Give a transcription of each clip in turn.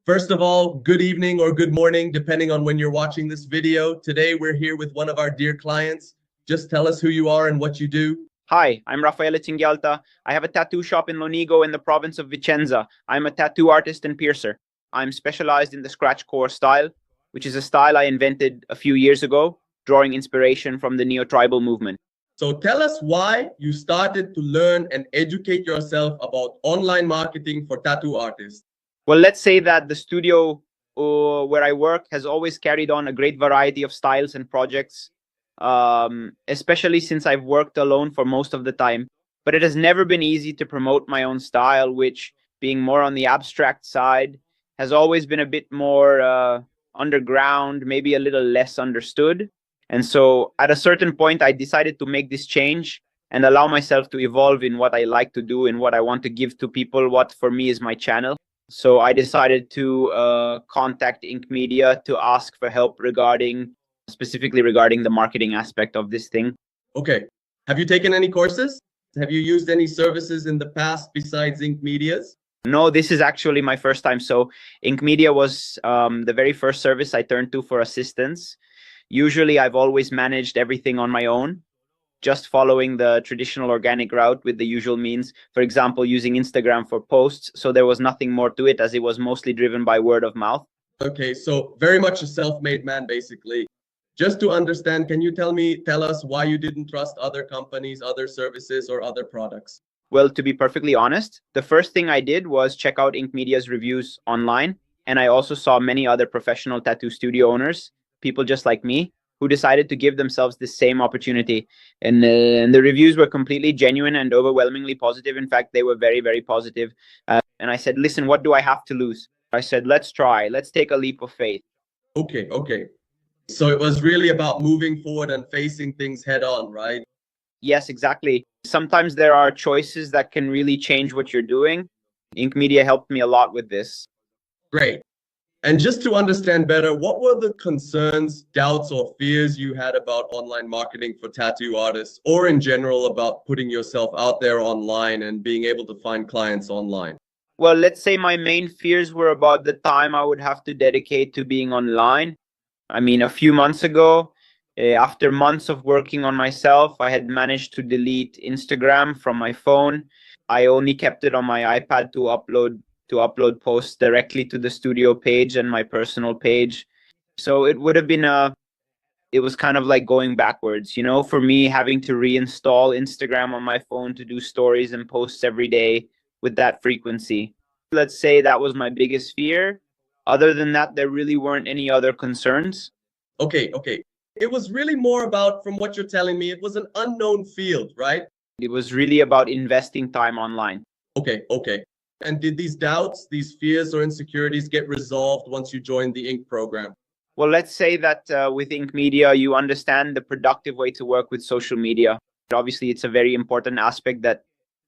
First of all, good evening or good morning, depending on when you're watching this video. Today, we're here with one of our dear clients. Just tell us who you are and what you do. Hi, I'm Raffaele. I have a tattoo shop in Lonigo in the province of Vicenza. I'm a tattoo artist and piercer. I'm specialized in the scratch core style, which is a style I invented a few years ago, drawing inspiration from the neo-tribal movement. So tell us why you started to learn and educate yourself about online marketing for tattoo artists. Well, let's say that the studio where I work has always carried on a great variety of styles and projects, especially since I've worked alone for most of the time. But it has never been easy to promote my own style, which, being more on the abstract side, has always been a bit more underground, maybe a little less understood. And so at a certain point, I decided to make this change and allow myself to evolve in what I like to do and what I want to give to people, what for me is my channel. So I decided to contact Ink Media to ask for help specifically regarding the marketing aspect of this thing. Okay. Have you taken any courses? Have you used any services in the past besides Ink Media's? No, this is actually my first time. So Ink Media was the very first service I turned to for assistance. Usually I've always managed everything on my own, just following the traditional organic route with the usual means, for example, using Instagram for posts. So there was nothing more to it, as it was mostly driven by word of mouth. Okay, so very much a self-made man, basically. Just to understand, can you tell us why you didn't trust other companies, other services, or other products? Well, to be perfectly honest, the first thing I did was check out Ink Media's reviews online. And I also saw many other professional tattoo studio owners, people just like me, who decided to give themselves the same opportunity. And the reviews were completely genuine and overwhelmingly positive. In fact, they were very, very positive. And I said, listen, what do I have to lose? I said, let's try. Let's take a leap of faith. Okay. So it was really about moving forward and facing things head on, right? Yes, exactly. Sometimes there are choices that can really change what you're doing. Ink Media helped me a lot with this. Great. And just to understand better, what were the concerns, doubts, or fears you had about online marketing for tattoo artists, or in general about putting yourself out there online and being able to find clients online? Well, let's say my main fears were about the time I would have to dedicate to being online. I mean, a few months ago, after months of working on myself, I had managed to delete Instagram from my phone. I only kept it on my iPad to upload posts directly to the studio page and my personal page. So it would have been it was kind of like going backwards, for me having to reinstall Instagram on my phone to do stories and posts every day with that frequency. Let's say that was my biggest fear. Other than that, there really weren't any other concerns. Okay. It was really more about, from what you're telling me, it was an unknown field, right? It was really about investing time online. Okay. And did these doubts, these fears or insecurities get resolved once you joined the Ink program? Well, let's say that with Ink Media, you understand the productive way to work with social media. Obviously, it's a very important aspect that,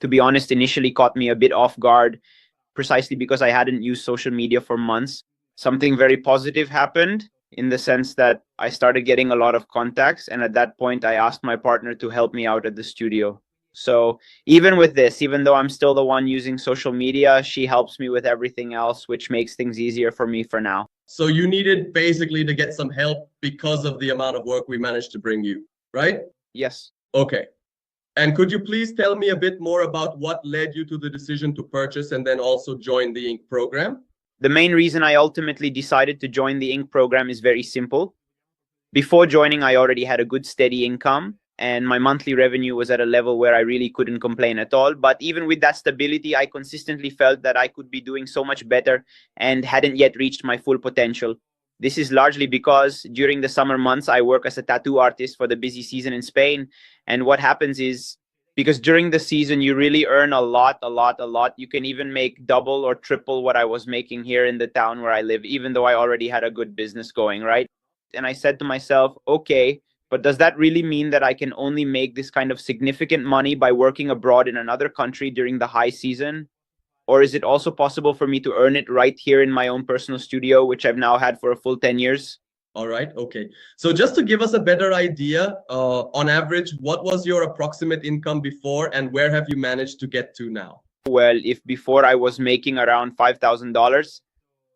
to be honest, initially caught me a bit off guard, precisely because I hadn't used social media for months. Something very positive happened in the sense that I started getting a lot of contacts. And at that point, I asked my partner to help me out at the studio. So even with this, even though I'm still the one using social media, she helps me with everything else, which makes things easier for me for now. So you needed basically to get some help because of the amount of work we managed to bring you, right? Yes. Okay. And could you please tell me a bit more about what led you to the decision to purchase and then also join the Ink program? The main reason I ultimately decided to join the Ink program is very simple. Before joining, I already had a good steady income, and my monthly revenue was at a level where I really couldn't complain at all. But even with that stability, I consistently felt that I could be doing so much better and hadn't yet reached my full potential. This is largely because during the summer months, I work as a tattoo artist for the busy season in Spain. And what happens is, because during the season, you really earn a lot. You can even make double or triple what I was making here in the town where I live, even though I already had a good business going, right? And I said to myself, okay, but does that really mean that I can only make this kind of significant money by working abroad in another country during the high season? Or is it also possible for me to earn it right here in my own personal studio, which I've now had for a full 10 years? All right. Okay. So just to give us a better idea, on average, what was your approximate income before and where have you managed to get to now? Well, if before I was making around $5,000,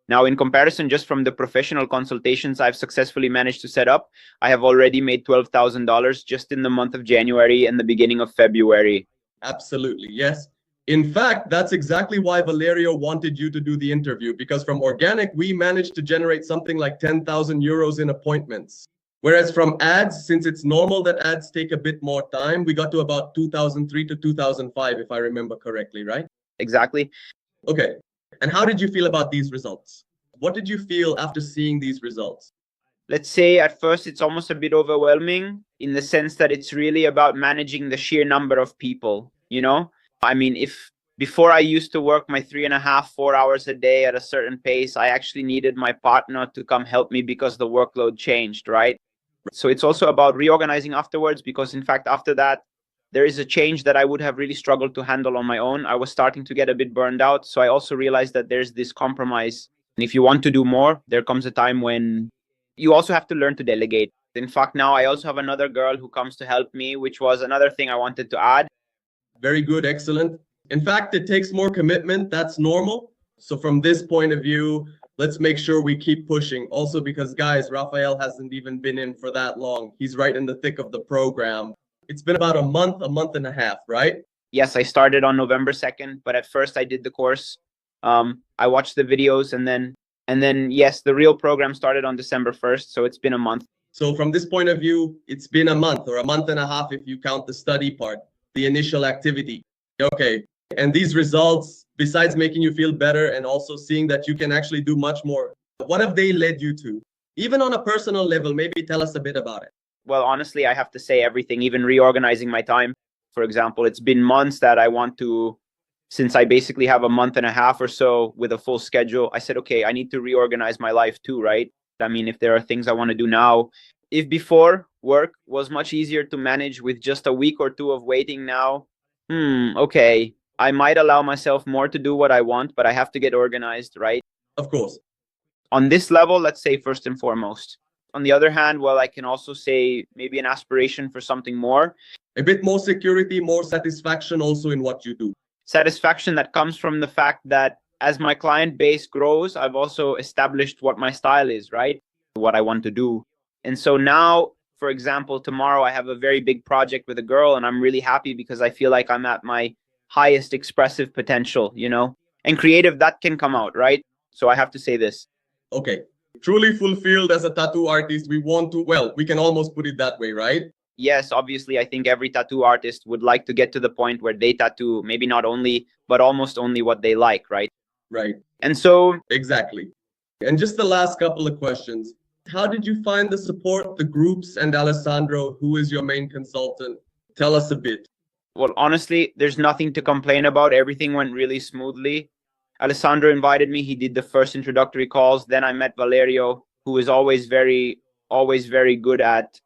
Now, in comparison, just from the professional consultations I've successfully managed to set up, I have already made $12,000 just in the month of January and the beginning of February. Absolutely, yes. In fact, that's exactly why Valerio wanted you to do the interview, because from organic, we managed to generate something like 10,000 euros in appointments. Whereas from ads, since it's normal that ads take a bit more time, we got to about 2003 to 2005, if I remember correctly, right? Exactly. Okay. And how did you feel about these results? What did you feel after seeing these results? Let's say at first it's almost a bit overwhelming in the sense that it's really about managing the sheer number of people, you know? I mean, if before I used to work my 3.5, 4 hours a day at a certain pace, I actually needed my partner to come help me because the workload changed, right? So it's also about reorganizing afterwards, because in fact, after that, there is a change that I would have really struggled to handle on my own. I was starting to get a bit burned out. So I also realized that there's this compromise. And if you want to do more, there comes a time when you also have to learn to delegate. In fact, now I also have another girl who comes to help me, which was another thing I wanted to add. Very good, excellent. In fact, it takes more commitment. That's normal. So from this point of view, let's make sure we keep pushing. Also because, guys, Raffaele hasn't even been in for that long. He's right in the thick of the program. It's been about a month and a half, right? Yes, I started on November 2nd, but at first I did the course. I watched the videos, and then yes, the real program started on December 1st, so it's been a month. So from this point of view, it's been a month or a month and a half if you count the study part, the initial activity. Okay. And these results, besides making you feel better and also seeing that you can actually do much more, what have they led you to? Even on a personal level, maybe tell us a bit about it. Well, honestly, I have to say everything, even reorganizing my time. For example, it's been months that I want to, since I basically have a month and a half or so with a full schedule, I said, okay, I need to reorganize my life too, right? I mean, if there are things I want to do now, if before work was much easier to manage with just a week or two of waiting now, okay, I might allow myself more to do what I want, but I have to get organized, right? Of course. On this level, let's say first and foremost. On the other hand, well, I can also say maybe an aspiration for something more. A bit more security, more satisfaction also in what you do. Satisfaction that comes from the fact that as my client base grows, I've also established what my style is, right? What I want to do. And so now, for example, tomorrow I have a very big project with a girl, and I'm really happy because I feel like I'm at my highest expressive potential, you know, and creative that can come out, right? So I have to say this. Okay. Truly fulfilled as a tattoo artist, we want to, well, we can almost put it that way, right? Yes, obviously, I think every tattoo artist would like to get to the point where they tattoo maybe not only, but almost only what they like, right? Right. And so, Exactly. And just the last couple of questions. How did you find the support, the groups, and Alessandro, who is your main consultant? Tell us a bit. well, honestly, there's nothing to complain about. Everything went really smoothly. Alessandro invited me. He did the first introductory calls. Then I met Valerio, who is always very good at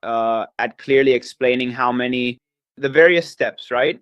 clearly explaining the various steps, right?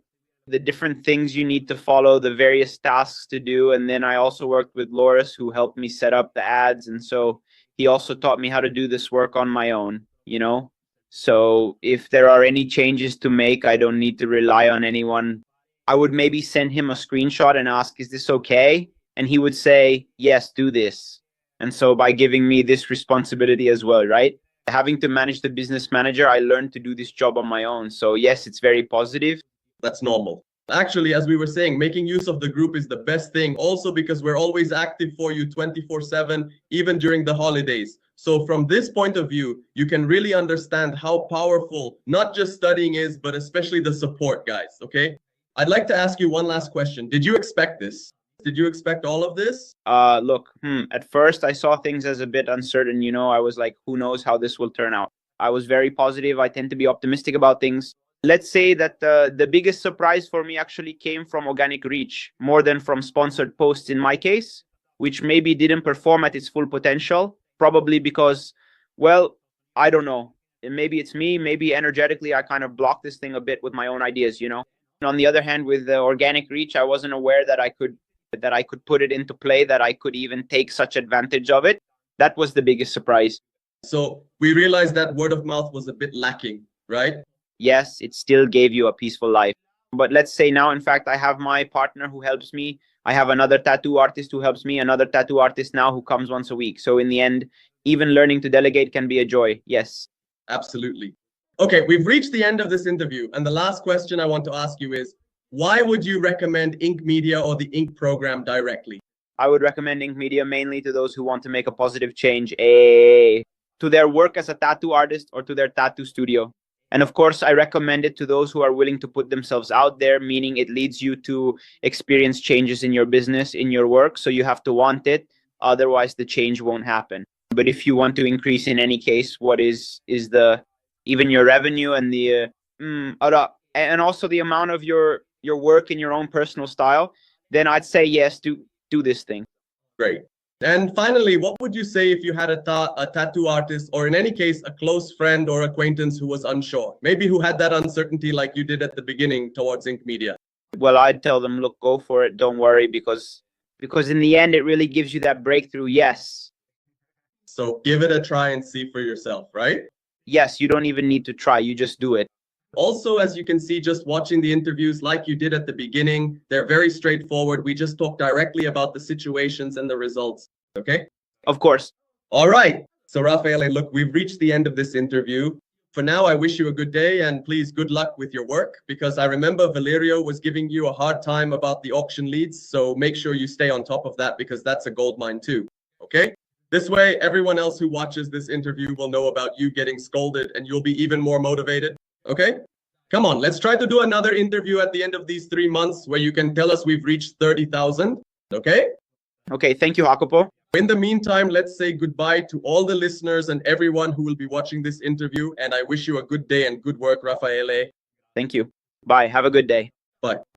The different things you need to follow, the various tasks to do. And then I also worked with Loris, who helped me set up the ads. And so he also taught me how to do this work on my own, you know? So if there are any changes to make, I don't need to rely on anyone. I would maybe send him a screenshot and ask, is this okay? And he would say, yes, do this. And so by giving me this responsibility as well, right? Having to manage the business manager, I learned to do this job on my own. So yes, it's very positive. That's normal. Actually, as we were saying, making use of the group is the best thing. Also, because we're always active for you 24/7, even during the holidays. So from this point of view, you can really understand how powerful not just studying is, but especially the support, guys. Okay. I'd like to ask you one last question. Did you expect this? Did you expect all of this? Look, at first I saw things as a bit uncertain, you know. I was like, who knows how this will turn out? I was very positive. I tend to be optimistic about things. Let's say that the biggest surprise for me actually came from organic reach more than from sponsored posts in my case, which maybe didn't perform at its full potential, probably because, well, I don't know. And maybe it's me, maybe energetically I kind of blocked this thing a bit with my own ideas, you know. And on the other hand, with the organic reach, I wasn't aware that I could put it into play, that I could even take such advantage of it. That was the biggest surprise. So we realized that word of mouth was a bit lacking, right? Yes, it still gave you a peaceful life. But let's say now, in fact, I have my partner who helps me. I have another tattoo artist who helps me, another tattoo artist now who comes once a week. So in the end, even learning to delegate can be a joy. Yes. Absolutely. Okay, we've reached the end of this interview. And the last question I want to ask you is, why would you recommend Ink Media or the Ink program directly? I would recommend Ink Media mainly to those who want to make a positive change to their work as a tattoo artist or to their tattoo studio. And of course, I recommend it to those who are willing to put themselves out there, meaning it leads you to experience changes in your business, in your work. So you have to want it. Otherwise, the change won't happen. But if you want to increase in any case, what is the even your revenue and the and also the amount of your work in your own personal style, then I'd say yes, do this thing. Great. And finally, what would you say if you had a tattoo artist, or in any case, a close friend or acquaintance who was unsure, maybe who had that uncertainty like you did at the beginning towards Ink Media? Well, I'd tell them, look, go for it. Don't worry, because in the end, it really gives you that breakthrough. Yes. So give it a try and see for yourself, right? Yes, you don't even need to try. You just do it. Also, as you can see, just watching the interviews like you did at the beginning, they're very straightforward. We just talk directly about the situations and the results, okay? Of course. All right. So, Raffaele, look, we've reached the end of this interview. For now, I wish you a good day and please good luck with your work, because I remember Valerio was giving you a hard time about the auction leads. So make sure you stay on top of that, because that's a gold mine too, okay? This way, everyone else who watches this interview will know about you getting scolded and you'll be even more motivated. Okay, come on, let's try to do another interview at the end of these 3 months where you can tell us we've reached 30,000. Okay? Okay, thank you, Jacopo. In the meantime, let's say goodbye to all the listeners and everyone who will be watching this interview. And I wish you a good day and good work, Raffaele. Thank you. Bye. Have a good day. Bye.